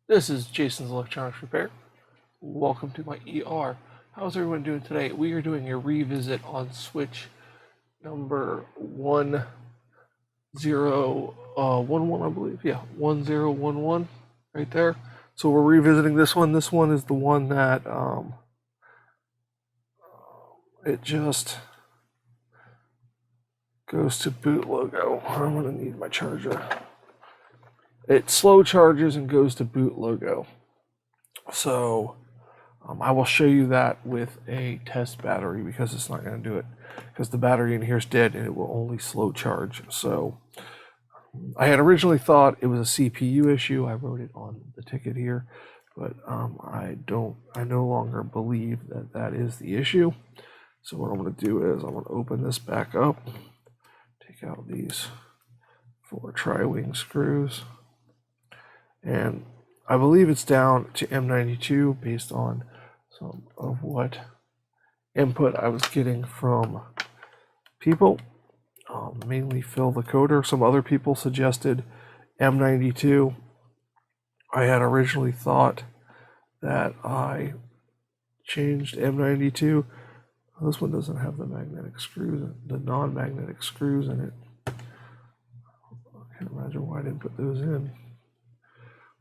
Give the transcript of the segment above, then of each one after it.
This is Jason's Electronics Repair. Welcome to my ER. How's everyone doing today? We are doing a revisit on switch number 1011, I believe. Yeah, 1011 right there. So we're revisiting this one. This one is the one that it just goes to boot logo. I'm gonna need my charger. It slow charges and goes to boot logo. So I will show you that with a test battery because it's not going to do it because the battery in here is dead and it will only slow charge. So I had originally thought it was a CPU issue. I wrote it on the ticket here, but I no longer believe that that is the issue. So what I'm going to do is I'm going to open this back up, take out these 4 tri-wing screws, and I believe it's down to M92 based on some of what input I was getting from people, mainly Phil the coder. Some other people suggested M92. I had originally thought that I changed M92. This one doesn't have the magnetic screws, the non-magnetic screws in it. I can't imagine why I didn't put those in.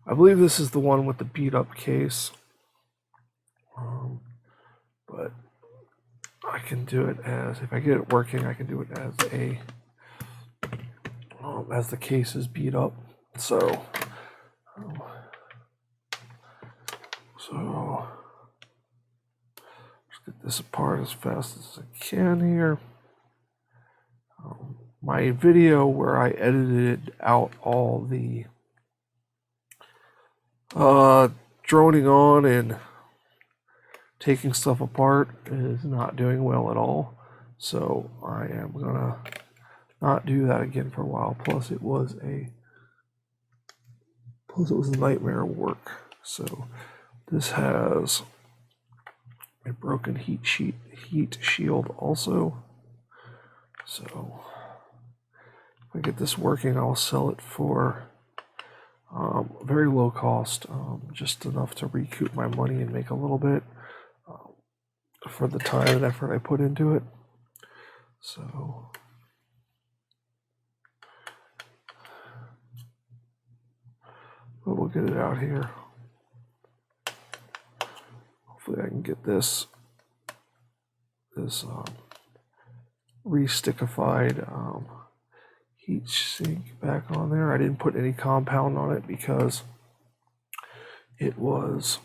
I believe this is the one with the beat up case, but I can do it as, if I get it working, I can do it as the case is beat up. So let's get this apart as fast as I can here. My video where I edited out all the droning on and taking stuff apart is not doing well at all. So I am gonna not do that again for a while. Plus it was a nightmare work. So this has a broken heat shield also. So if I get this working, I'll sell it for very low cost, just enough to recoup my money and make a little bit for the time and effort I put into it. So but we'll get it out here. Hopefully I can get this re-stickified heat sink back on there. I didn't put any compound on it because it was,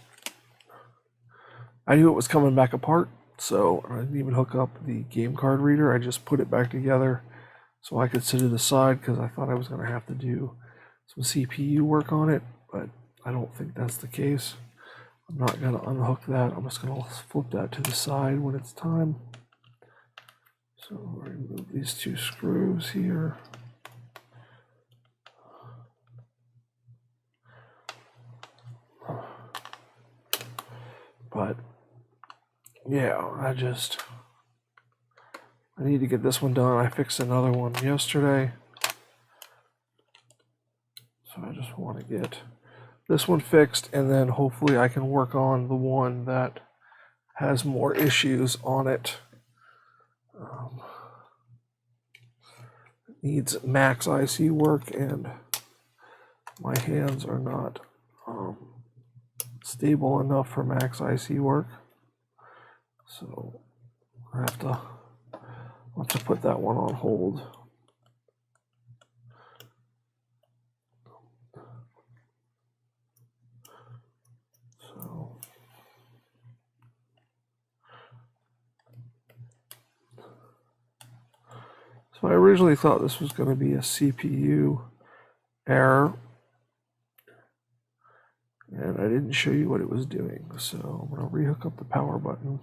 I knew it was coming back apart, so I didn't even hook up the game card reader. I just put it back together so I could sit it aside because I thought I was going to have to do some CPU work on it, but I don't think that's the case. I'm not going to unhook that. I'm just going to flip that to the side when it's time. So remove these 2 screws here. But yeah, I need to get this one done. I fixed another one yesterday. So I just want to get this one fixed, and then hopefully I can work on the one that has more issues on it. Needs max IC work, and my hands are not stable enough for max IC work. So I have to put that one on hold. So I originally thought this was going to be a CPU error, and I didn't show you what it was doing. So I'm going to rehook up the power button.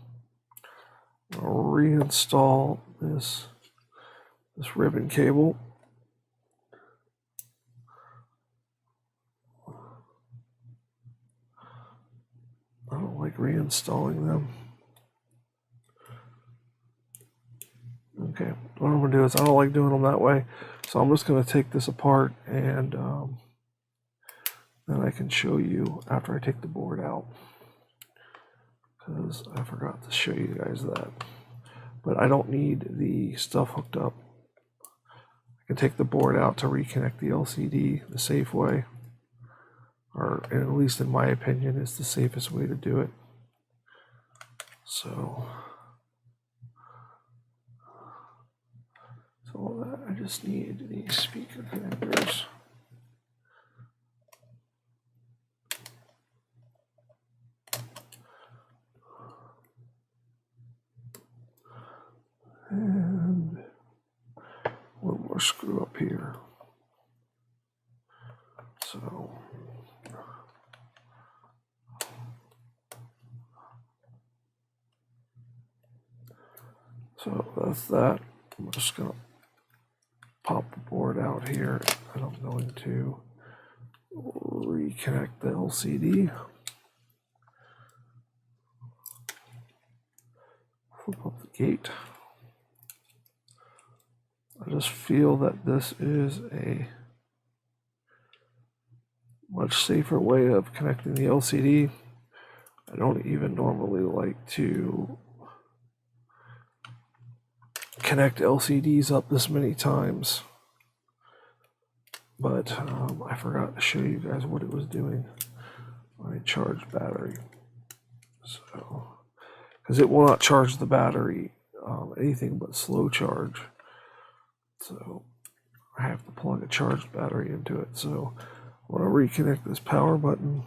I'm going to reinstall this ribbon cable. I don't like reinstalling them. Okay, what I'm going to do is I don't like doing them that way. So I'm just going to take this apart and then I can show you after I take the board out, because I forgot to show you guys that. But I don't need the stuff hooked up. I can take the board out to reconnect the LCD the safe way, or at least in my opinion, it's the safest way to do it. So all that, I just need the speaker connectors. And one more screw up here. So that's that. I'm just gonna pop the board out here, and I'm going to reconnect the LCD. Flip up the gate. I just feel that this is a much safer way of connecting the LCD. I don't even normally like to connect LCDs up this many times, but I forgot to show you guys what it was doing when I charged battery. So, because it will not charge the battery anything but slow charge. So I have to plug a charged battery into it. So I want to reconnect this power button.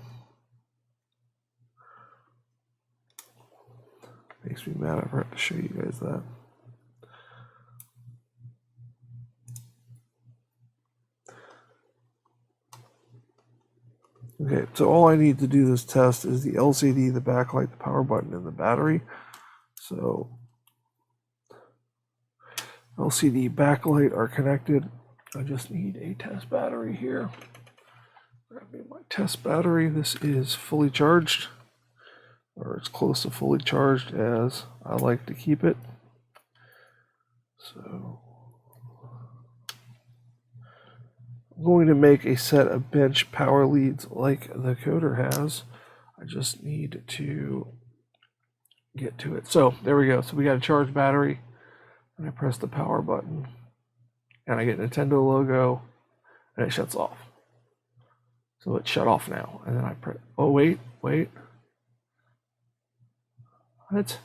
Makes me mad I forgot to show you guys that. Okay, so all I need to do this test is the LCD, the backlight, the power button, and the battery. So LCD backlight are connected. I just need a test battery here. Grab me my test battery. This is fully charged, or it's close to fully charged as I like to keep it. So I'm going to make a set of bench power leads like the Coder has. I just need to get to it. So there we go. So we got a charged battery, and I press the power button, and I get Nintendo logo, and it shuts off. So it's shut off now, and then I press. Oh wait. What?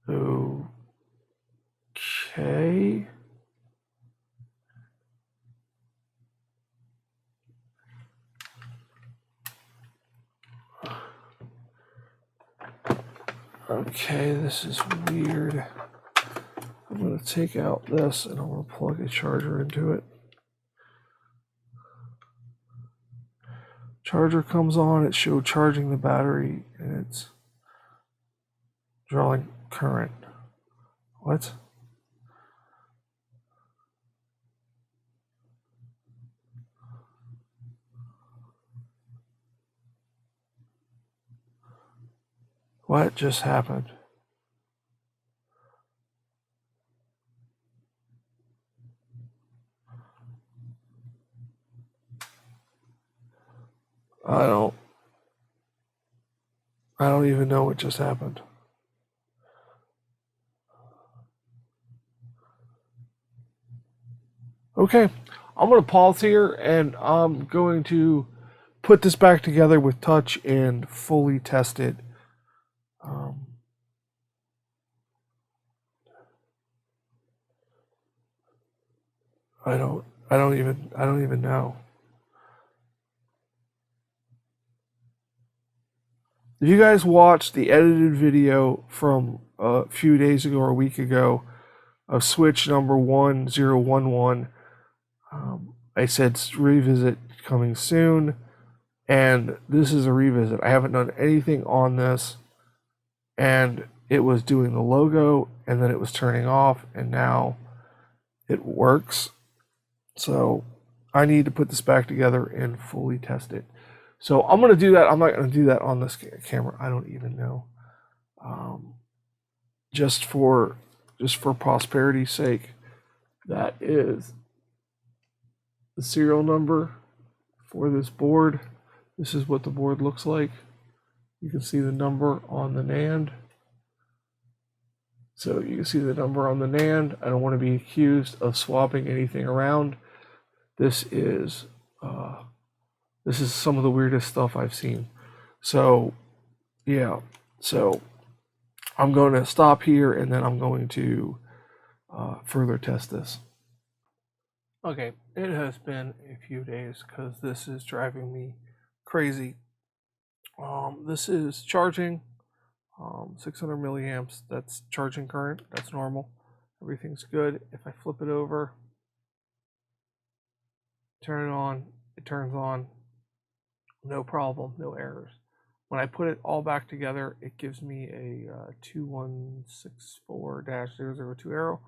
Okay. Okay, this is weird. I'm going to take out this and I'm going to plug a charger into it. Charger comes on, it shows charging the battery, and it's drawing current. What? What just happened? I don't even know what just happened. Okay, I'm going to pause here, and I'm going to put this back together with touch and fully test it. I don't even know. If you guys watched the edited video from a few days ago or a week ago of switch number 1011, I said revisit coming soon, and this is a revisit. I haven't done anything on this, and it was doing the logo, and then it was turning off, and now it works. So I need to put this back together and fully test it. So I'm going to do that. I'm not going to do that on this camera. I don't even know. Just for prosperity's sake, that is the serial number for this board. This is what the board looks like. You can see the number on the NAND. So you can see the number on the NAND. I don't want to be accused of swapping anything around. This is some of the weirdest stuff I've seen. So yeah, so I'm going to stop here and then I'm going to further test this. Okay, it has been a few days because this is driving me crazy. This is charging 600 milliamps. That's charging current. That's normal. Everything's good. If I flip it over, turn it on, it turns on. No problem, no errors. When I put it all back together, it gives me a 2164-002 error,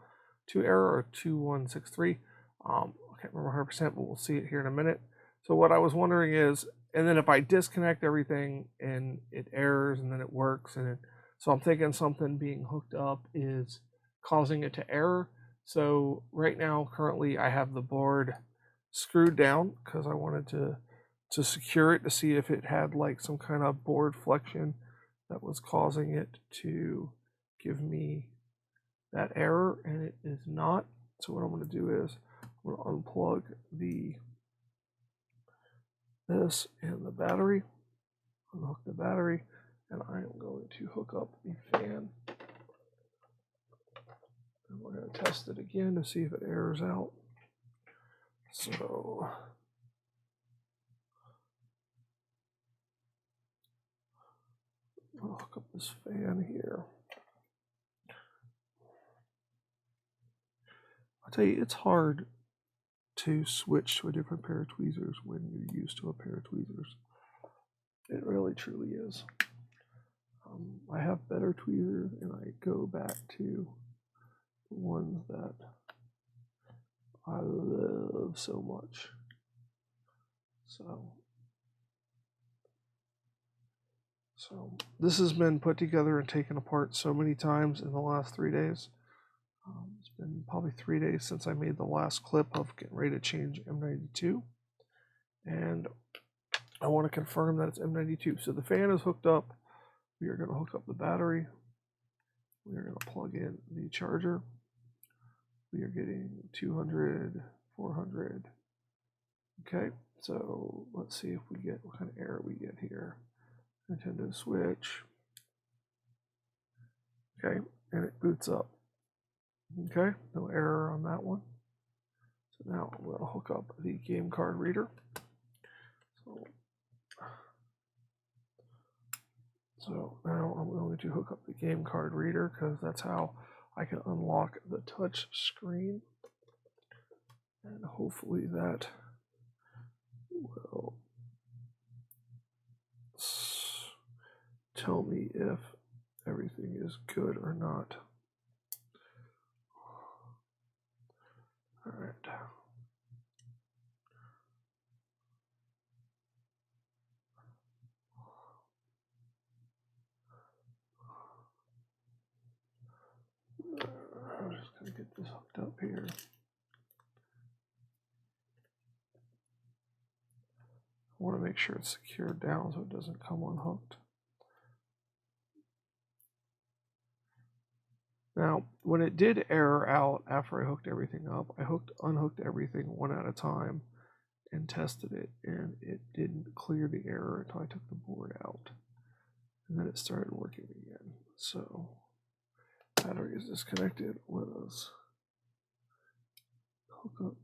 or 2163. I can't remember 100%, but we'll see it here in a minute. So what I was wondering is, and then if I disconnect everything and it errors and then it works, so I'm thinking something being hooked up is causing it to error. So right now, currently, I have the board screwed down because I wanted to secure it to see if it had like some kind of board flexion that was causing it to give me that error, and it is not. So what I'm going to do is I'm going to unplug this and the battery, unhook the battery, and I am going to hook up the fan. And we're going to test it again to see if it errors out. So I'll hook up this fan here. I'll tell you, it's hard to switch to a different pair of tweezers when you're used to a pair of tweezers. It really truly is. I have better tweezers, and I go back to the ones that I love so much. So this has been put together and taken apart so many times in the last 3 days. It's been probably 3 days since I made the last clip of getting ready to change M92. And I want to confirm that it's M92. So the fan is hooked up. We are going to hook up the battery. We are going to plug in the charger. We are getting 200, 400. Okay, so let's see if we get what kind of error we get here. Nintendo Switch. Okay, and it boots up. Okay, no error on that one. So now I'm going to hook up the game card reader. So now I'm going to hook up the game card reader because that's how I can unlock the touch screen. And hopefully that will tell me if everything is good or not. All right. I'm just going to get this hooked up here. I want to make sure it's secured down so it doesn't come unhooked. Now, when it did error out after I hooked everything up, I unhooked everything one at a time and tested it, and it didn't clear the error until I took the board out. And then it started working again. So, battery is disconnected. Let us hook up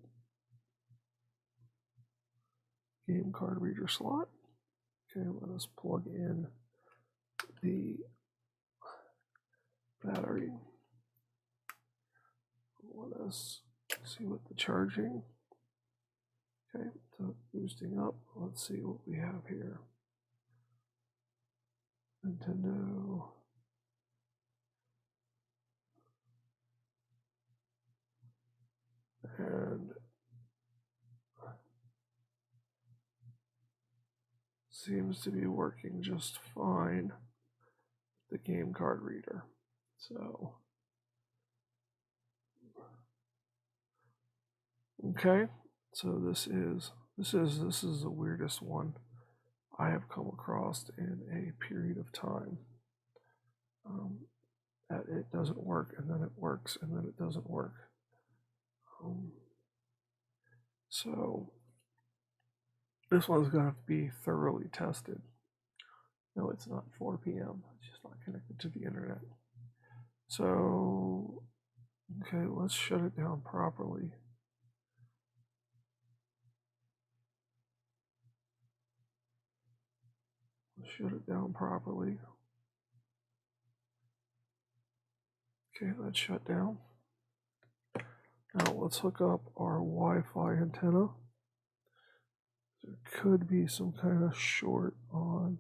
game card reader slot. Okay, let us plug in the battery. Let us see what the charging. Okay, so boosting up. Let's see what we have here. Nintendo. And seems to be working just fine. The game card reader. So, okay. So this is the weirdest one I have come across in a period of time. That it doesn't work, and then it works, and then it doesn't work. So this one's going to have to be thoroughly tested. No, it's not 4 p.m. It's just not connected to the internet. So, okay, let's shut it down properly. Shut it down properly. Okay, that's shut down. Now let's hook up our Wi-Fi antenna. There could be some kind of short on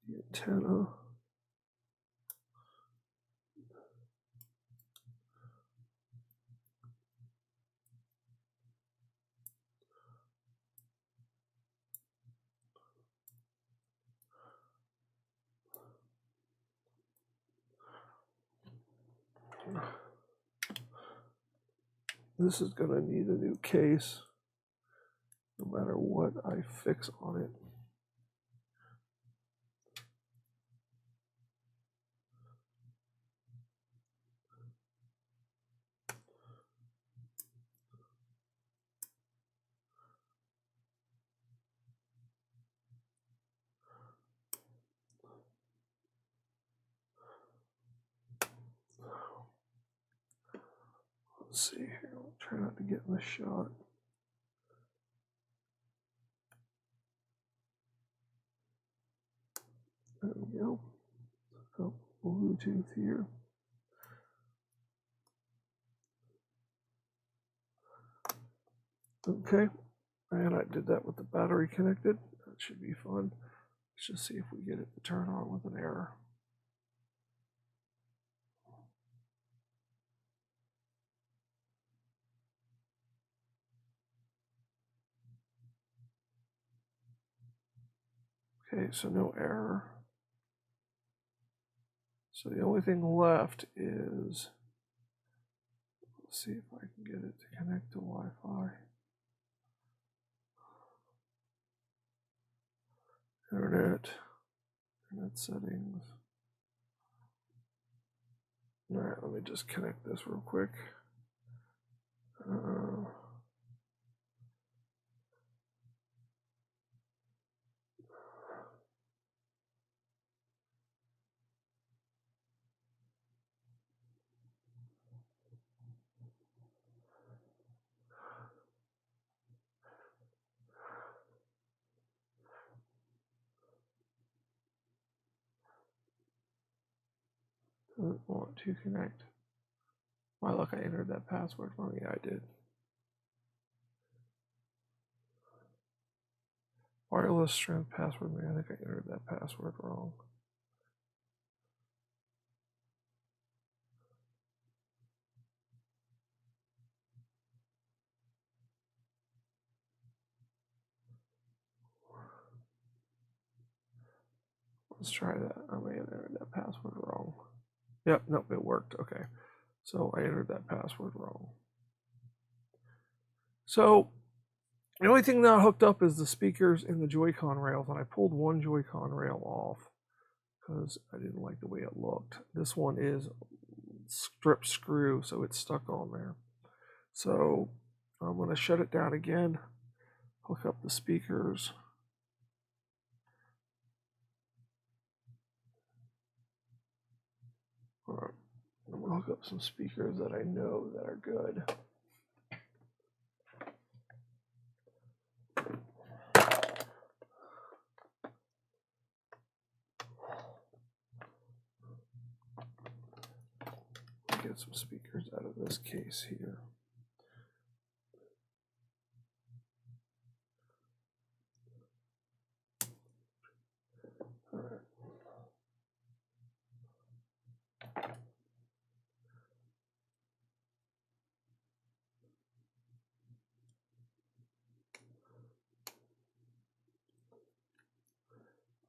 the antenna. This is going to need a new case no matter what I fix on it. Let's see here. I'll try not to get in the shot. There we go. Hook up Bluetooth here. Okay, and I did that with the battery connected. That should be fun. Let's just see if we get it to turn on with an error. Okay, so no error. So the only thing left is, let's see if I can get it to connect to Wi-Fi. Internet settings. All right, let me just connect this real quick. Doesn't want to connect. My luck, I entered that password wrong. Yeah, I did. Wireless strength password. Man, I think I entered that password wrong. Let's try that. I may have entered that password wrong. Yep, nope, it worked. Okay. So I entered that password wrong. So the only thing not hooked up is the speakers and the Joy-Con rails, and I pulled one Joy-Con rail off because I didn't like the way it looked. This one is strip screw, so it's stuck on there. So I'm going to shut it down again, hook up the speakers. All right. I'm going to hook up some speakers that I know that are good. Get some speakers out of this case here. All right.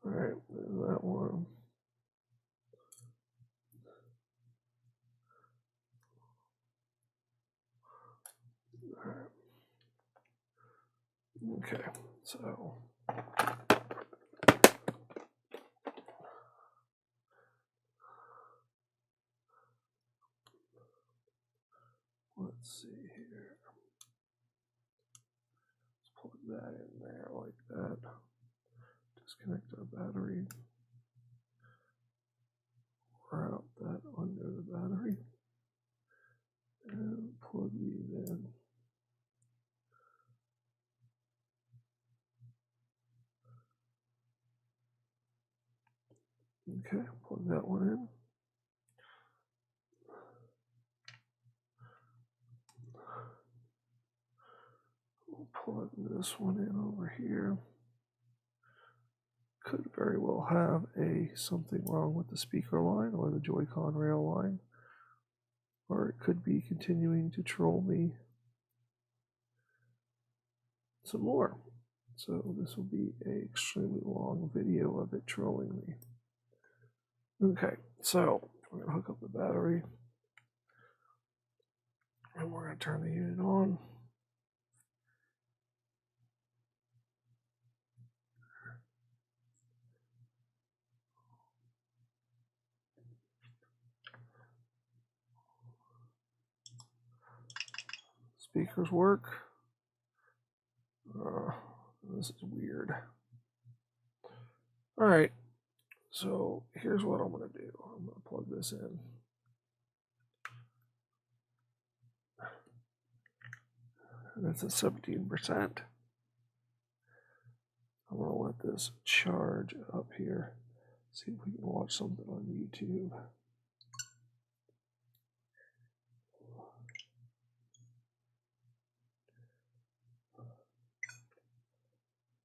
All right, there's that one. All right. Okay, so let's see here. Let's plug that in there like that. Disconnect our battery. Route that under the battery. And plug these in. Okay, plug that one in. We'll plug this one in over here. Could very well have something wrong with the speaker line or the Joy-Con rail line, or it could be continuing to troll me some more. So this will be an extremely long video of it trolling me. Okay, so we're going to hook up the battery, and we're going to turn the unit on. Speakers work. This is weird. All right, so here's what I'm going to do. I'm going to plug this in. And it's at 17%. I'm going to let this charge up here. See if we can watch something on YouTube.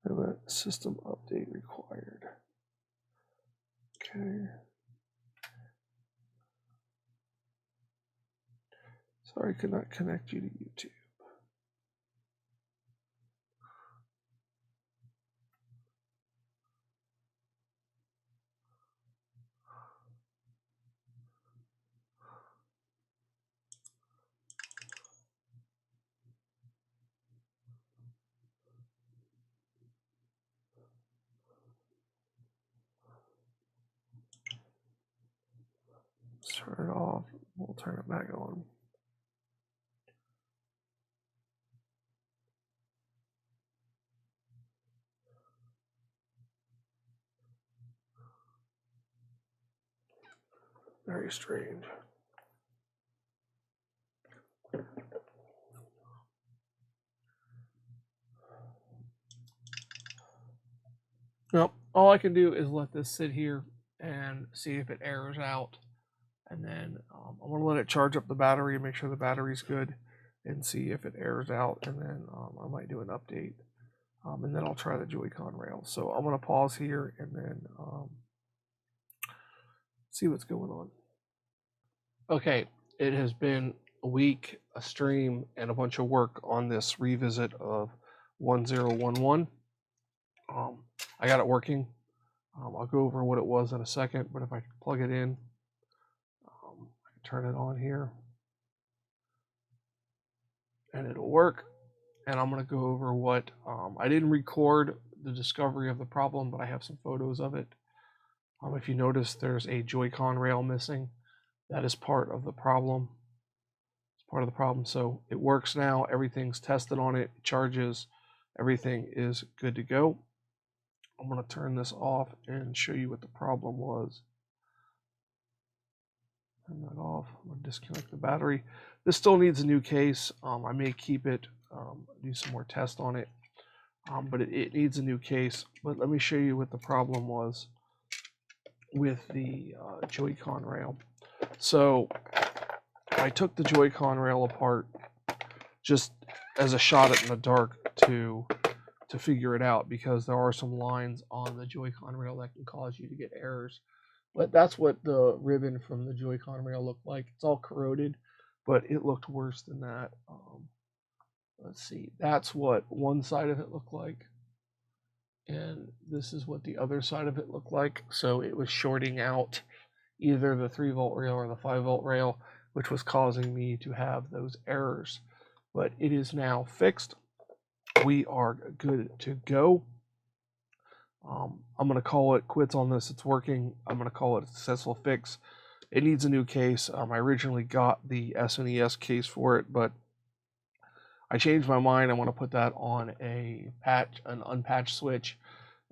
I have a system update required. Okay. Sorry, I could not connect you to YouTube. Let's turn it off. We'll turn it back on. Very strange. Well, all I can do is let this sit here and see if it errors out. And then I'm going to let it charge up the battery and make sure the battery's good and see if it errors out. And then I might do an update. And then I'll try the Joy-Con rail. So I'm going to pause here and then see what's going on. Okay, it has been a week, a stream, and a bunch of work on this revisit of 1011. I got it working. I'll go over what it was in a second, but if I plug it in, I can turn it on here, and it'll work. And I'm going to go over what I didn't record the discovery of the problem, but I have some photos of it. If you notice, there's a Joy-Con rail missing. That is part of the problem. It's part of the problem. So it works now. Everything's tested on it. It charges. Everything is good to go. I'm going to turn this off and show you what the problem was. Turn that off. I'm going to disconnect the battery. This still needs a new case. I may keep it, do some more tests on it, but it needs a new case. But let me show you what the problem was with the Joy-Con rail. So I took the Joy-Con rail apart just as a shot at in the dark to figure it out, because there are some lines on the Joy-Con rail that can cause you to get errors. But that's what the ribbon from the Joy-Con rail looked like. It's all corroded, but it looked worse than that. Let's see. That's what one side of it looked like. And this is what the other side of it looked like. So it was shorting out either the 3-volt rail or the 5-volt rail, which was causing me to have those errors. But it is now fixed. we are good to go. I'm going to call it quits on this. It's working. I'm going to call it a successful fix. It needs a new case. I originally got the SNES case for it, but I changed my mind. I want to put that on an unpatched switch,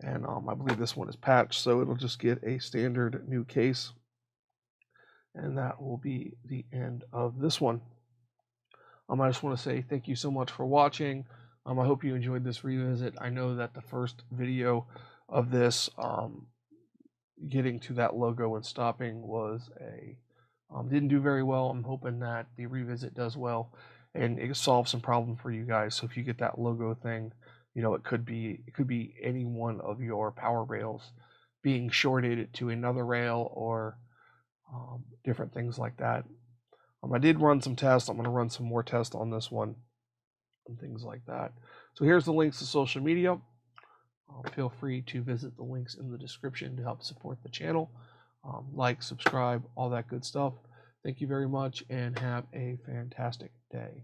and I believe this one is patched, so it'll just get a standard new case, and that will be the end of this one. I just want to say thank you so much for watching. I hope you enjoyed this revisit. I know that the first video of this, getting to that logo and stopping, was didn't do very well. I'm hoping that the revisit does well and it solves some problem for you guys. So if you get that logo thing, it could be any one of your power rails being shorted to another rail, or different things like that. I did run some tests. I'm going to run some more tests on this one and things like that. So here's the links to social media. Feel free to visit the links in the description to help support the channel. Like, subscribe, all that good stuff. Thank you very much, and have a fantastic day.